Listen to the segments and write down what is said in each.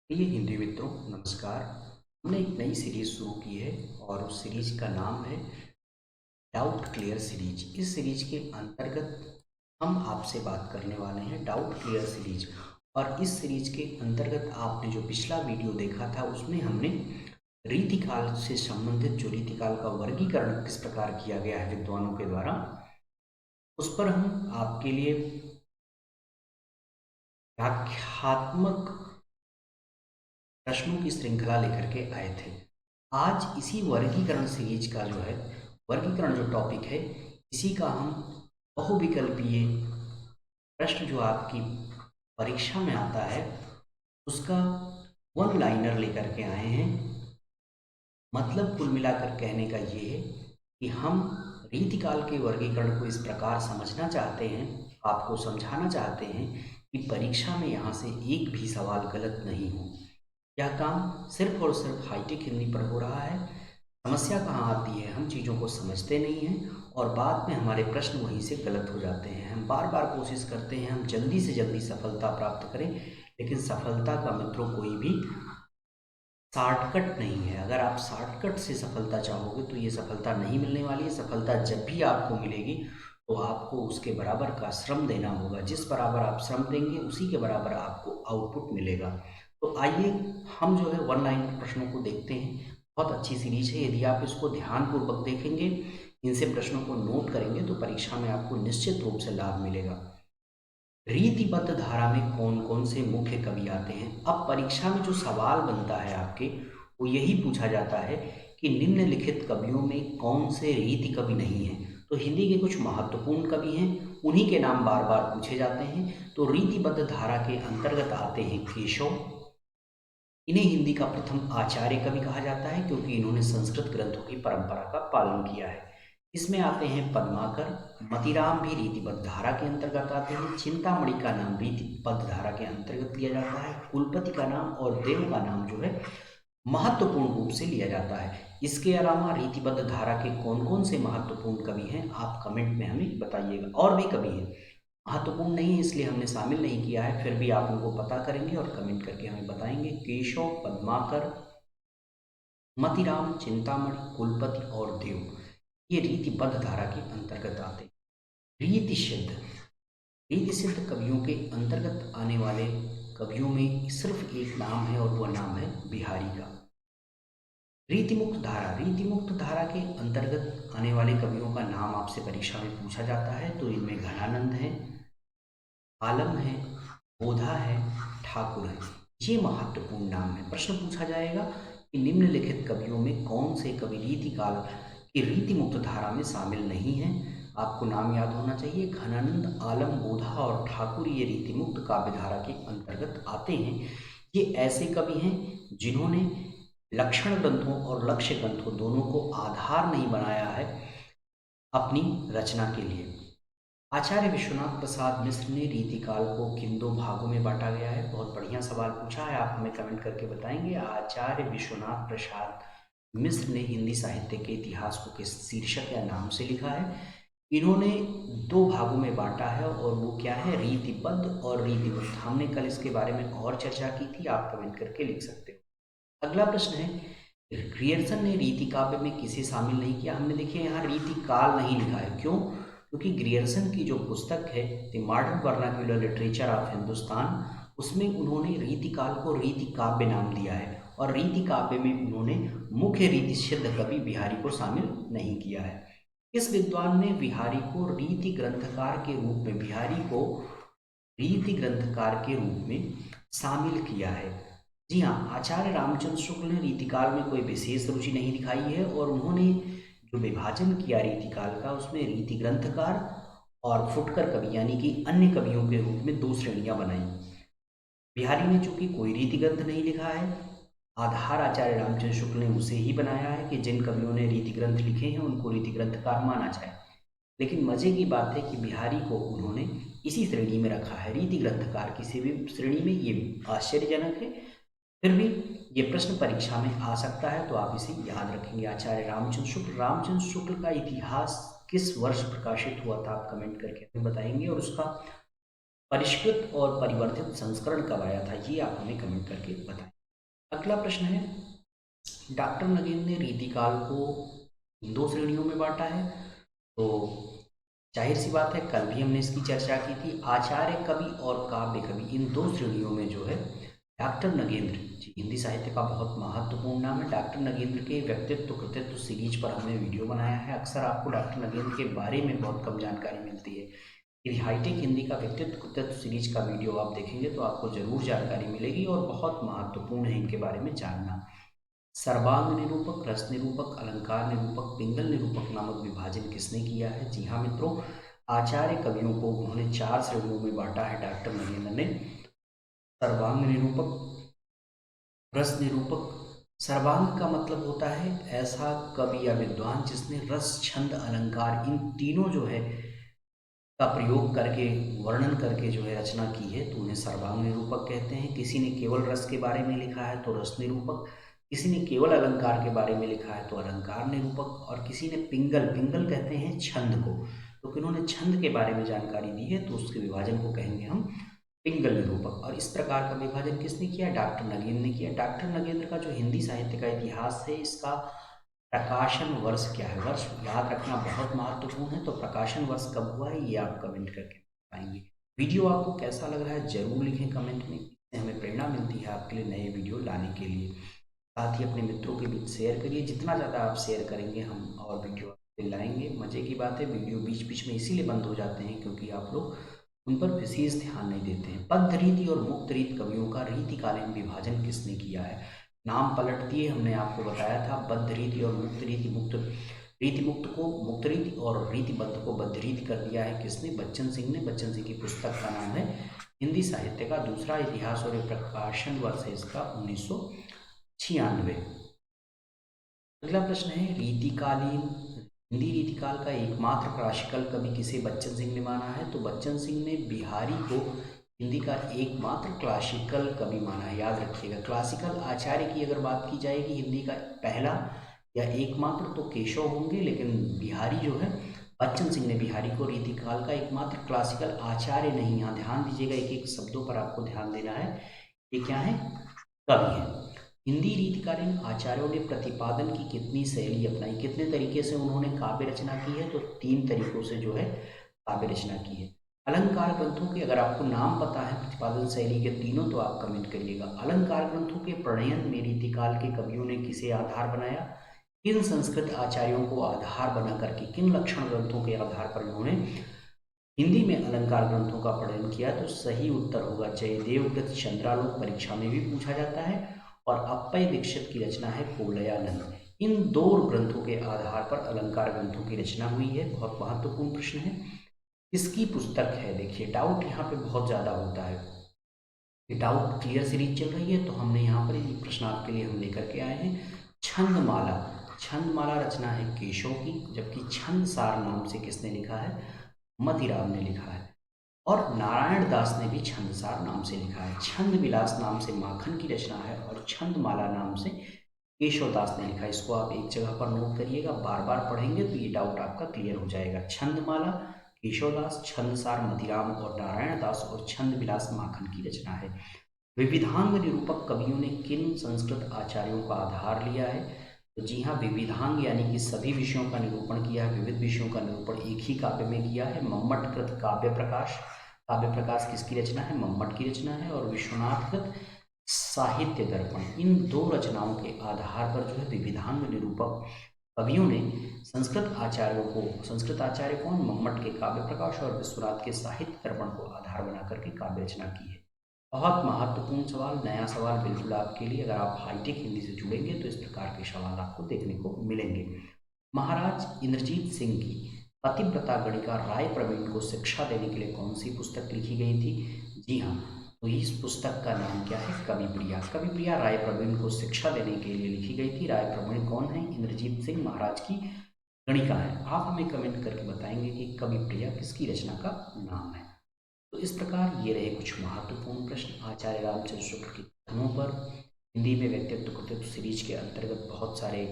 प्रिय हिंदी मित्रों, नमस्कार। हमने एक नई सीरीज शुरू की है और उस सीरीज का नाम है डाउट क्लियर सीरीज। इस सीरीज के अंतर्गत हम आपसे बात करने वाले हैं डाउट क्लियर सीरीज। और इस सीरीज के अंतर्गत आपने जो पिछला वीडियो देखा था उसमें हमने रीतिकाल से संबंधित जो रीतिकाल का वर्गीकरण किस प्रकार किया गया है विद्वानों के द्वारा, उस पर हम आपके लिए व्याख्यात्मक प्रश्नों की श्रृंखला लेकर के आए थे। आज इसी वर्गीकरण सीरीज का जो है वर्गीकरण जो टॉपिक है, इसी का हम बहुविकल्पीय प्रश्न जो आपकी परीक्षा में आता है उसका वन लाइनर लेकर के आए हैं। मतलब कुल मिलाकर कहने का ये है कि हम रीतिकाल के वर्गीकरण को इस प्रकार समझना चाहते हैं, आपको समझाना चाहते हैं कि परीक्षा में यहाँ से एक भी सवाल गलत नहीं हो। यह काम सिर्फ और सिर्फ हाईटेक हिंदी पर हो रहा है। समस्या कहाँ आती है, हम चीज़ों को समझते नहीं हैं और बाद में हमारे प्रश्न वहीं से गलत हो जाते हैं। हम बार बार कोशिश करते हैं हम जल्दी से जल्दी सफलता प्राप्त करें, लेकिन सफलता का मित्रों कोई भी शॉर्टकट नहीं है। अगर आप शॉर्टकट से सफलता चाहोगे तो ये सफलता नहीं मिलने वाली है। सफलता जब भी आपको मिलेगी तो आपको उसके बराबर का श्रम देना होगा। जिस बराबर आप श्रम देंगे उसी के बराबर आपको आउटपुट मिलेगा। तो आइए हम जो है वन लाइन प्रश्नों को देखते हैं। बहुत अच्छी सीरीज है, यदि आप इसको ध्यानपूर्वक देखेंगे, इनसे प्रश्नों को नोट करेंगे तो परीक्षा में आपको निश्चित रूप से लाभ मिलेगा। रीतिबद्ध धारा में कौन कौन से मुख्य कवि आते हैं। अब परीक्षा में जो सवाल बनता है आपके, वो यही पूछा जाता है कि निम्नलिखित कवियों में कौन से रीति कवि नहीं हैं। तो हिंदी के कुछ महत्वपूर्ण कवि हैं, उन्हीं के नाम बार बार पूछे जाते हैं। तो रीतिबद्ध धारा के अंतर्गत आते हैं केशव। इन्हें हिंदी का प्रथम आचार्य कवि कहा जाता है क्योंकि इन्होंने संस्कृत ग्रंथों की परंपरा का पालन किया है। इसमें आते हैं पद्माकर। मतीराम भी रीतिबद्ध धारा के अंतर्गत आते हैं। चिंतामणि का नाम रीतिबद्ध धारा के अंतर्गत लिया जाता है। कुलपति का नाम और देव का नाम जो है महत्वपूर्ण रूप से लिया जाता है। इसके अलावा रीतिबद्ध धारा के कौन कौन से महत्वपूर्ण कवि हैं आप कमेंट में हमें बताइएगा। और भी कवि हैं, महत्वपूर्ण नहीं है इसलिए हमने शामिल नहीं किया है, फिर भी आप उनको पता करेंगे और कमेंट करके हमें बताएंगे। केशव, पद्माकर, मतीराम, चिंतामणि, कुलपति और देव, ये रीतिबद्ध धारा के अंतर्गत आते हैं। रीति सिद्ध, रीति सिद्ध कवियों के अंतर्गत आने वाले कवियों में सिर्फ एक नाम है और वह नाम है बिहारी का। रीतिमुक्त धारा, रीतिमुक्त धारा के अंतर्गत आने वाले कवियों का नाम आपसे परीक्षा में पूछा जाता है। तो इनमें घनानंद है, आलम है, बोधा है, ठाकुर है। ये महत्वपूर्ण नाम है। प्रश्न पूछा जाएगा कि निम्नलिखित कवियों में कौन से कवि रीतिकाल की रीतिमुक्त धारा में शामिल नहीं हैं। आपको नाम याद होना चाहिए। घनानंद, आलम, बोधा और ठाकुर ये रीतिमुक्त काव्य धारा के अंतर्गत आते हैं। ये ऐसे कवि हैं जिन्होंने लक्षण ग्रंथों और लक्ष्य ग्रंथों दोनों को आधार नहीं बनाया है अपनी रचना के लिए। आचार्य विश्वनाथ प्रसाद मिश्र ने रीतिकाल को किन दो भागों में बांटा गया है। बहुत बढ़िया सवाल पूछा है, आप हमें कमेंट करके बताएंगे। आचार्य विश्वनाथ प्रसाद मिश्र ने हिंदी साहित्य के इतिहास को किस शीर्षक या नाम से लिखा है। इन्होंने दो भागों में बांटा है और वो क्या है, रीतिबद्ध और रीतिमुक्त। हमने कल इसके बारे में और चर्चा की थी, आप कमेंट करके लिख सकते हो। अगला प्रश्न है, ग्रियर्सन ने रीति काव्य में किसे शामिल नहीं किया। हमने देखिए यहाँ रीतिकाल नहीं लिखा है, क्यों? क्योंकि ग्रियर्सन की जो पुस्तक है the modern vernacular literature of Hindustan, उसमें उन्होंने रीतिकाल को रीति काव्य नाम दिया है और रीति काव्य में उन्होंने मुख्य रीति सिद्ध कवि बिहारी को शामिल नहीं किया है। इस विद्वान ने बिहारी को रीति ग्रंथकार के रूप में बिहारी को रीति ग्रंथकार के रूप में शामिल किया है। जी हाँ, आचार्य रामचंद्र शुक्ल ने रीतिकाल में कोई विशेष रुचि नहीं दिखाई है और उन्होंने जो विभाजन किया रीतिकाल का, उसमें रीति ग्रंथकार और फुटकर कवि यानी कि अन्य कवियों के रूप में दो श्रेणियां बनाई। बिहारी ने चूंकि कोई रीति ग्रंथ नहीं लिखा है, आधार आचार्य रामचंद्र शुक्ल ने उसे ही बनाया है कि जिन कवियों ने रीति ग्रंथ लिखे हैं उनको रीति ग्रंथकार माना जाए। लेकिन मजे की बात है कि बिहारी को उन्होंने इसी श्रेणी में रखा है, रीति ग्रंथकार किसी भी श्रेणी में। ये आश्चर्यजनक है, फिर भी ये प्रश्न परीक्षा में आ सकता है तो आप इसे याद रखेंगे। आचार्य रामचंद्र शुक्ल, रामचंद्र शुक्ल का इतिहास किस वर्ष प्रकाशित हुआ था आप कमेंट करके हमें बताएंगे और उसका परिष्कृत और परिवर्तित संस्करण कब आया था ये आप हमें कमेंट करके बताएं। अगला प्रश्न है, डॉक्टर नगेंद्र ने रीतिकाल को दो श्रेणियों में बांटा है। तो जाहिर सी बात है, कल भी हमने इसकी चर्चा की थी। आचार्य कवि और काव्य कवि, इन दो श्रेणियों में जो है डॉक्टर नगेंद्र जी, हिंदी साहित्य का बहुत महत्वपूर्ण नाम है। डॉक्टर नगेंद्र के व्यक्तित्व कृतित्व सीरीज पर हमने वीडियो बनाया है। अक्सर आपको डॉक्टर नगेंद्र के बारे में बहुत कम जानकारी मिलती है। यदि हाईटेक हिंदी का व्यक्तित्व कृतित्व सीरीज का वीडियो आप देखेंगे तो आपको जरूर जानकारी मिलेगी और बहुत महत्वपूर्ण है इनके बारे में जानना। सर्वांग निरूपक, रस निरूपक, अलंकार निरूपक, पिंगल निरूपक नामक विभाजन किसने किया है? जी हाँ मित्रों, आचार्य कवियों को उन्होंने चार श्रेणियों में बांटा है डॉक्टर नगेंद्र ने। सर्वांग निरूपक, रस निरूपक। सर्वांग का मतलब होता है ऐसा कवि या विद्वान जिसने रस, छंद, अलंकार, इन तीनों जो है का प्रयोग करके, वर्णन करके जो है रचना की है, तो उन्हें सर्वांग निरूपक कहते हैं। किसी ने केवल रस के बारे में लिखा है तो रस निरूपक, किसी ने केवल अलंकार के बारे में लिखा है तो अलंकार निरूपक, और किसी ने पिंगल, पिंगल कहते हैं छंद को, तो किन्होंने छंद के बारे में जानकारी दी है तो उसके विभाजन को कहेंगे हम पिंगल निरूपक। और इस प्रकार का विभाजन किसने किया? डॉक्टर नगेंद्र ने किया। डॉक्टर नगेंद्र का जो हिंदी साहित्य का इतिहास है, इसका प्रकाशन वर्ष क्या है? वर्ष याद रखना बहुत महत्वपूर्ण है। तो प्रकाशन वर्ष कब हुआ है ये आप कमेंट करके बताएंगे। वीडियो आपको कैसा लग रहा है जरूर लिखें कमेंट में, इससे हमें प्रेरणा मिलती है आपके लिए नए वीडियो लाने के लिए। साथ ही अपने मित्रों के बीच शेयर करिए, जितना ज़्यादा आप शेयर करेंगे हम और वीडियो आपके लाएंगे। मज़े की बात है, वीडियो बीच बीच में इसीलिए बंद हो जाते हैं क्योंकि आप लोग उन पर विशेष ध्यान नहीं देते हैं। पद्ध रीति और मुक्त रीत कवियों का रीतिकालीन विभाजन किसने किया है? नाम पलट दिए, हमने आपको बताया था बद्ध रीति और मुक्त रीति। मुक्त रीति मुक्त को मुक्त रीति और रीतिबद्ध को बद्ध रीति कर दिया है किसने? बच्चन सिंह ने। बच्चन सिंह की पुस्तक का नाम है हिंदी साहित्य का दूसरा इतिहास और ये प्रकाशन वर्ष है इसका 1996। अगला प्रश्न है, रीतिकालीन हिंदी रीतिकाल का एकमात्र क्लासिकल कवि किसे बच्चन सिंह ने माना है? तो बच्चन सिंह ने बिहारी को हिंदी का एकमात्र क्लासिकल कवि माना है। याद रखिएगा, क्लासिकल आचार्य की अगर बात की जाएगी हिंदी का पहला या एकमात्र तो केशव होंगे, लेकिन बिहारी जो है बच्चन सिंह ने बिहारी को रीतिकाल का एकमात्र क्लासिकल आचार्य नहीं, यहाँ ध्यान दीजिएगा, एक एक शब्दों पर आपको ध्यान देना है। ये क्या है? कवि है। हिंदी रीतिकालीन आचार्यों ने प्रतिपादन की कितनी शैली अपनाई? कितने तरीके से उन्होंने काव्य रचना की है? तो तीन तरीकों से जो है काव्य रचना की है। अलंकार ग्रंथों के अगर आपको नाम पता है प्रतिपादन शैली के तीनों तो आप कमेंट करिएगा। अलंकार ग्रंथों के प्रणयन में रीतिकाल के कवियों ने किसे आधार बनाया? किन संस्कृत आचार्यों को आधार बना करके, किन लक्षण ग्रंथों के आधार पर उन्होंने हिंदी में अलंकार ग्रंथों का पठन किया? तो सही उत्तर होगा जयदेवव्रत चंद्रालोक, परीक्षा में भी पूछा जाता है। और अप्पय दीक्षित की रचना है कोलयानंद। इन दो ग्रंथों के आधार पर अलंकार ग्रंथों की रचना हुई है। बहुत महत्वपूर्ण प्रश्न है, किसकी पुस्तक है? देखिए डाउट यहाँ पे बहुत ज्यादा होता है। ये डाउट क्लियर सीरीज चल रही है तो हमने यहाँ पर ये प्रश्न आपके लिए हम लेकर के आए हैं। छंदमाला, छंदमाला रचना है केशव की, जबकि छंदसार नाम से किसने लिखा है? मतिराम ने लिखा है। और नारायण दास ने भी छंदसार नाम से लिखा है। छंद विलास नाम से माखन की रचना है और छंदमाला नाम से केशव दास ने लिखा है। इसको आप एक जगह पर नोट करिएगा, बार बार पढ़ेंगे तो ये डाउट आपका क्लियर हो जाएगा। छंदमाला केशवदास, छंदसार मतिराम और नारायण दास और छंद विलास माखन की रचना है। विविधांग निरूपक कवियों ने किन संस्कृत आचार्यों का आधार लिया है? तो जी हाँ, विविधांग यानी कि सभी विषयों का निरूपण किया है, विविध विषयों का निरूपण एक ही काव्य में किया है। मम्मट कृत काव्य प्रकाश, काव्य प्रकाश किसकी रचना है? मम्मट की रचना है। और विश्वनाथ कृत साहित्य दर्पण, इन दो रचनाओं के आधार पर जो है विविधांग निरूपक कवियों ने संस्कृत आचार्यों को, संस्कृत आचार्य कौन? मम्मट के काव्य प्रकाश और विश्वनाथ के साहित्य दर्पण को आधार बना करके काव्य रचना की है। बहुत महत्वपूर्ण सवाल, नया सवाल बिल्कुल आपके लिए। अगर आप हाईटेक हिंदी से जुड़ेंगे तो इस प्रकार के सवाल आपको देखने को मिलेंगे। महाराज इंद्रजीत सिंह की पतिव्रता गणिका राय प्रवीण को शिक्षा देने के लिए कौन सी पुस्तक लिखी गई थी? जी हाँ, तो इस पुस्तक का नाम क्या है? कविप्रिया। कविप्रिया राय प्रवीण को शिक्षा देने के लिए लिखी गई थी। राय प्रवीण कौन है? इंद्रजीत सिंह महाराज की गणिका है। आप हमें कमेंट करके बताएंगे कि कविप्रिया किसकी रचना का नाम है। तो इस प्रकार ये रहे कुछ महत्वपूर्ण प्रश्न आचार्य रामचंद्र शुक्ल की कथनों पर। हिंदी में व्यक्तित्व कृतित्व सीरीज के अंतर्गत बहुत सारे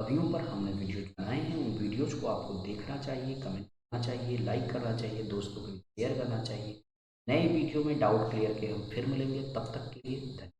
कवियों पर हमने वीडियो बनाए हैं। उन वीडियोज को आपको देखना चाहिए, कमेंट करना चाहिए, लाइक करना चाहिए, दोस्तों को शेयर करना चाहिए। नए वीडियो में डाउट क्लियर के हम फिर मिलेंगे, तब तक के लिए धन्यवाद।